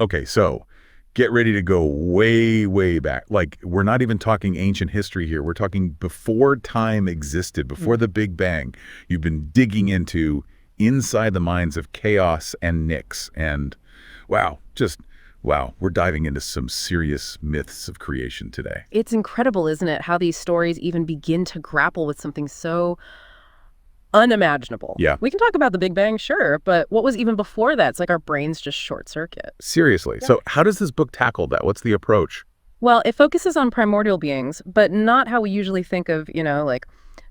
Okay, so get ready to go way, way back. Like, we're not even talking ancient history here. We're talking before time existed, before the Big Bang. You've been digging into inside the minds of Chaos and Nyx. And wow, just wow, we're diving into some serious myths of creation today. It's incredible, isn't it, how these stories even begin to grapple with something so unimaginable. Yeah, We can talk about the Big Bang, sure, but what was even before that? It's like our brains just short circuit. seriously. Yeah. So how does this book tackle that? What's the approach? Well, it focuses on primordial beings, but not how we usually think of, like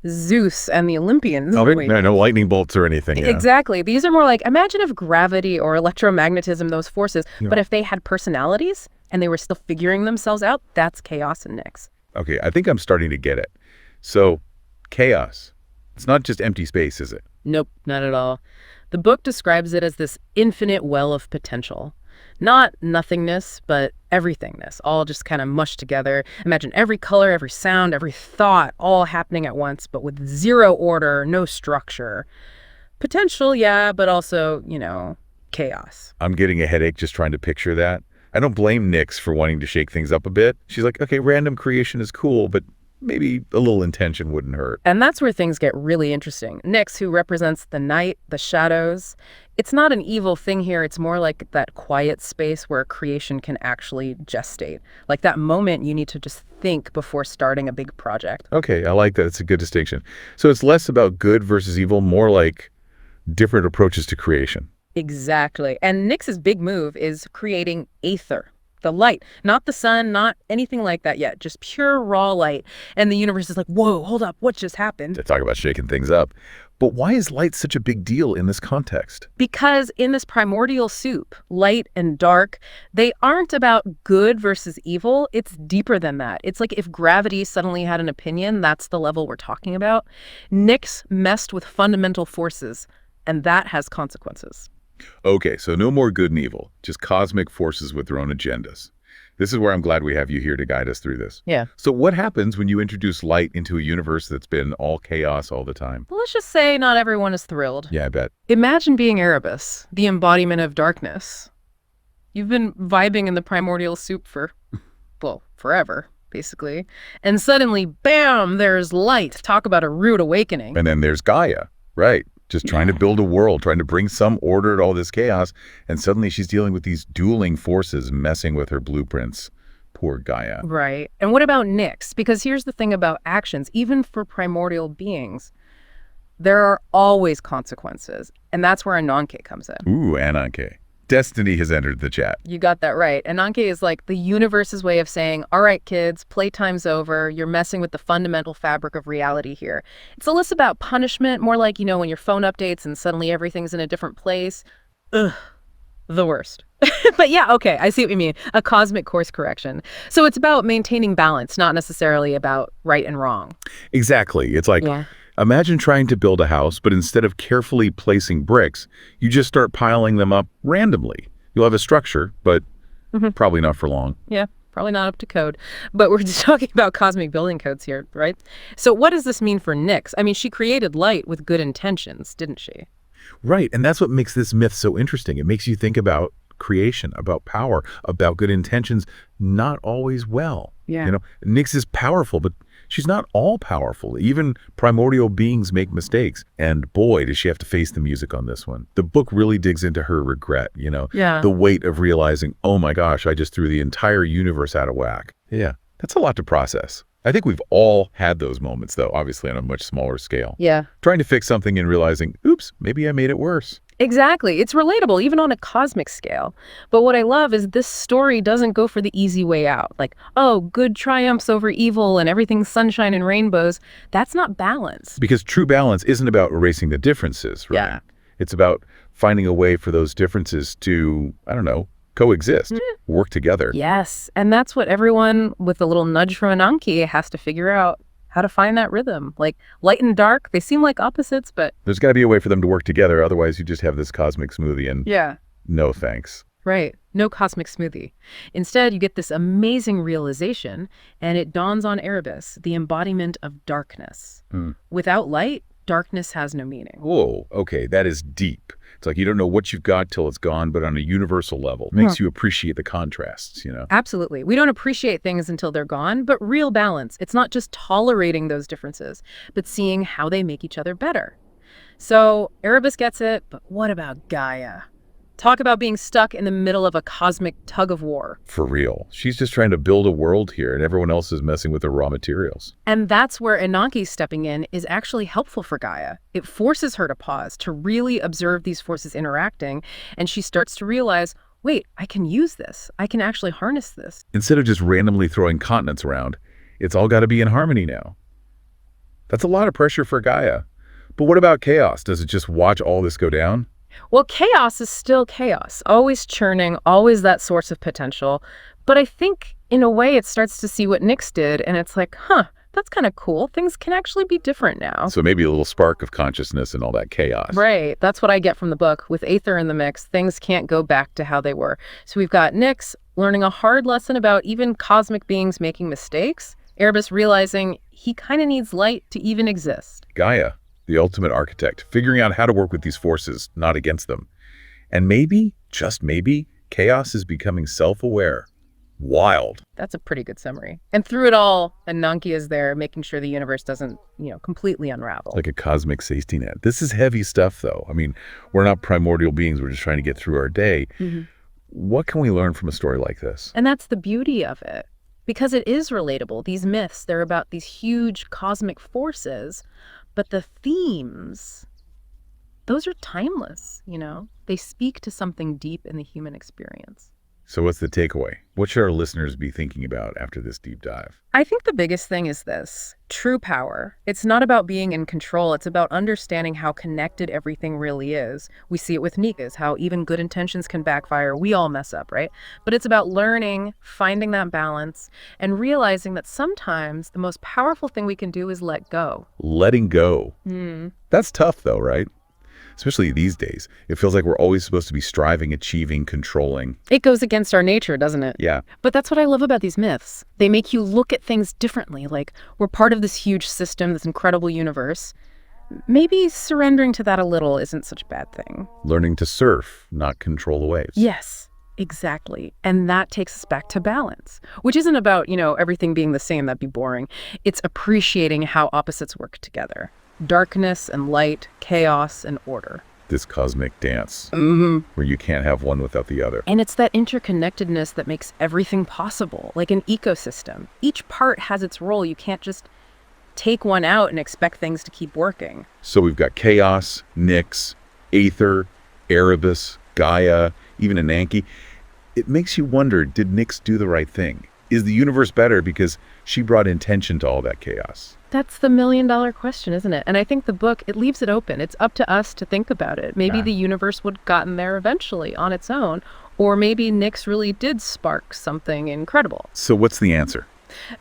Zeus and the Olympians. Oh, Wait. no lightning bolts or anything. Yeah. Exactly. These are more like, imagine if gravity or electromagnetism, those forces, Yeah. but if they had personalities and they were still figuring themselves out, that's chaos and Nyx. Okay, I think I'm starting to get it. So, chaos. It's not just empty space, is it? Nope, not at all. The book describes it as this infinite well of potential. Not nothingness, but everythingness, all just kind of mushed together. Imagine every color, every sound, every thought all happening at once, but with zero order, no structure. Potential, yeah, but also, chaos. I'm getting a headache just trying to picture that. I don't blame Nyx for wanting to shake things up a bit. She's like, okay, random creation is cool, but maybe a little intention wouldn't hurt. And that's where things get really interesting. Nyx, who represents the night, the shadows, it's not an evil thing here. It's more like that quiet space where creation can actually gestate. Like that moment you need to just think before starting a big project. Okay, I like that. It's a good distinction. So it's less about good versus evil, more like different approaches to creation. Exactly. And Nyx's big move is creating aether, the light, not the sun, not anything like that yet, just pure raw light. And the universe is like, whoa, hold up, what just happened? To talk about shaking things up. But why is light such a big deal in this context? Because in this primordial soup, light and dark, they aren't about good versus evil. It's deeper than that. It's like if gravity suddenly had an opinion, that's the level we're talking about. Nyx messed with fundamental forces, and that has consequences. Okay, so no more good and evil, just cosmic forces with their own agendas. This is where I'm glad we have you here to guide us through this. Yeah. So what happens when you introduce light into a universe that's been all chaos all the time? Well, let's just say not everyone is thrilled. Yeah, I bet. Imagine being Erebus, the embodiment of darkness. You've been vibing in the primordial soup for, well, forever, basically. And suddenly, bam, there's light. Talk about a rude awakening. And then there's Gaia, right? Just trying to build a world, trying to bring some order to all this chaos. And suddenly she's dealing with these dueling forces messing with her blueprints. Poor Gaia. Right. And what about Nyx? Because here's the thing about actions, even for primordial beings, there are always consequences. And that's where Ananke comes in. Ooh, Ananke. Destiny has entered the chat. You got that right. Ananke is like the universe's way of saying, all right, kids, playtime's over. You're messing with the fundamental fabric of reality here. It's less about punishment, more like, when your phone updates and suddenly everything's in a different place. Ugh, the worst. But yeah, okay, I see what you mean. A cosmic course correction. So it's about maintaining balance, not necessarily about right and wrong. Exactly. It's like, Yeah. imagine trying to build a house, but instead of carefully placing bricks, you just start piling them up randomly. You'll have a structure, but probably not for long. Yeah, probably not up to code. But we're just talking about cosmic building codes here, right? So what does this mean for Nyx? I mean, she created light with good intentions, didn't she? Right, and that's what makes this myth so interesting. It makes you think about creation, about power, about good intentions, not always well. Yeah. Nyx is powerful, but she's not all powerful. Even primordial beings make mistakes. And boy, does she have to face the music on this one. The book really digs into her regret, Yeah. the weight of realizing, oh my gosh, I just threw the entire universe out of whack. Yeah, that's a lot to process. I think we've all had those moments, though, obviously on a much smaller scale. Yeah. Trying to fix something and realizing, oops, maybe I made it worse. Exactly. It's relatable, even on a cosmic scale. But what I love is this story doesn't go for the easy way out. Like, oh, good triumphs over evil and everything's sunshine and rainbows. That's not balance. Because true balance isn't about erasing the differences, right? Yeah. It's about finding a way for those differences to, coexist, work together. Yes. And that's what everyone with a little nudge from Ananke has to figure out. How to find that rhythm. Like light and dark, they seem like opposites, but There's got to be a way for them to work together. Otherwise, you just have this cosmic smoothie and yeah. no thanks. Right. No cosmic smoothie. Instead, you get this amazing realization, and it dawns on Erebus, the embodiment of darkness. Without light, darkness has no meaning. Whoa, okay, that is deep. It's like you don't know what you've got till it's gone, but on a universal level, makes you appreciate the contrasts, Absolutely. We don't appreciate things until they're gone, but real balance. It's not just tolerating those differences, but seeing how they make each other better. So Erebus gets it, but what about Gaia? Talk about being stuck in the middle of a cosmic tug of war. For real. She's just trying to build a world here, and everyone else is messing with the raw materials. And that's where Inanki stepping in is actually helpful for Gaia. It forces her to pause, to really observe these forces interacting, and she starts to realize, wait, I can use this. I can actually harness this. Instead of just randomly throwing continents around, it's all got to be in harmony now. That's a lot of pressure for Gaia. But what about chaos? Does it just watch all this go down? Well, chaos is still chaos, always churning, always that source of potential. But I think, in a way, it starts to see what NYX did, and it's like, that's kind of cool. Things can actually be different now. So maybe a little spark of consciousness and all that chaos. Right. That's what I get from the book. With Aether in the mix, things can't go back to how they were. So we've got NYX learning a hard lesson about even cosmic beings making mistakes. Erebus realizing he kind of needs light to even exist. Gaia, the ultimate architect, figuring out how to work with these forces, not against them. And maybe, just maybe, chaos is becoming self-aware. Wild. That's a pretty good summary. And through it all, Inanki is there making sure the universe doesn't, completely unravel. Like a cosmic safety net. This is heavy stuff, though. I mean, we're not primordial beings. We're just trying to get through our day. What can we learn from a story like this? And that's the beauty of it. Because it is relatable. These myths, they're about these huge cosmic forces. But the themes, those are timeless, They speak to something deep in the human experience. So what's the takeaway? What should our listeners be thinking about after this deep dive? I think the biggest thing is this: true power. It's not about being in control. It's about understanding how connected everything really is. We see it with NYX, how even good intentions can backfire. We all mess up, right? But it's about learning, finding that balance, and realizing that sometimes the most powerful thing we can do is let go. Letting go. That's tough, though, right? Especially these days. It feels like we're always supposed to be striving, achieving, controlling. It goes against our nature, doesn't it? Yeah. But that's what I love about these myths. They make you look at things differently, like we're part of this huge system, this incredible universe. Maybe surrendering to that a little isn't such a bad thing. Learning to surf, not control the waves. Yes, exactly. And that takes us back to balance, which isn't about, everything being the same. That'd be boring. It's appreciating how opposites work together. Darkness and light, chaos and order. This cosmic dance where you can't have one without the other. And it's that interconnectedness that makes everything possible, like an ecosystem. Each part has its role. You can't just take one out and expect things to keep working. So we've got chaos, NYX, Aether, Erebus, Gaia, even Inanki. It makes you wonder, did NYX do the right thing? Is the universe better because she brought intention to all that chaos? That's the million-dollar question, isn't it? And I think the book, it leaves it open. It's up to us to think about it. Maybe the universe would have gotten there eventually on its own, or maybe NYX really did spark something incredible. So what's the answer?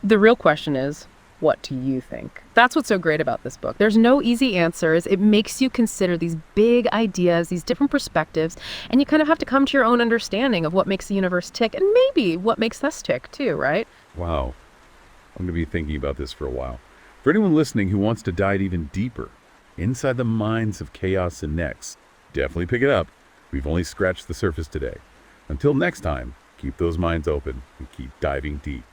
The real question is, what do you think? That's what's so great about this book. There's no easy answers. It makes you consider these big ideas, these different perspectives, and you kind of have to come to your own understanding of what makes the universe tick, and maybe what makes us tick too, right? Wow. I'm going to be thinking about this for a while. For anyone listening who wants to dive even deeper inside the minds of chaos and NYX, definitely pick it up. We've only scratched the surface today. Until next time, keep those minds open and keep diving deep.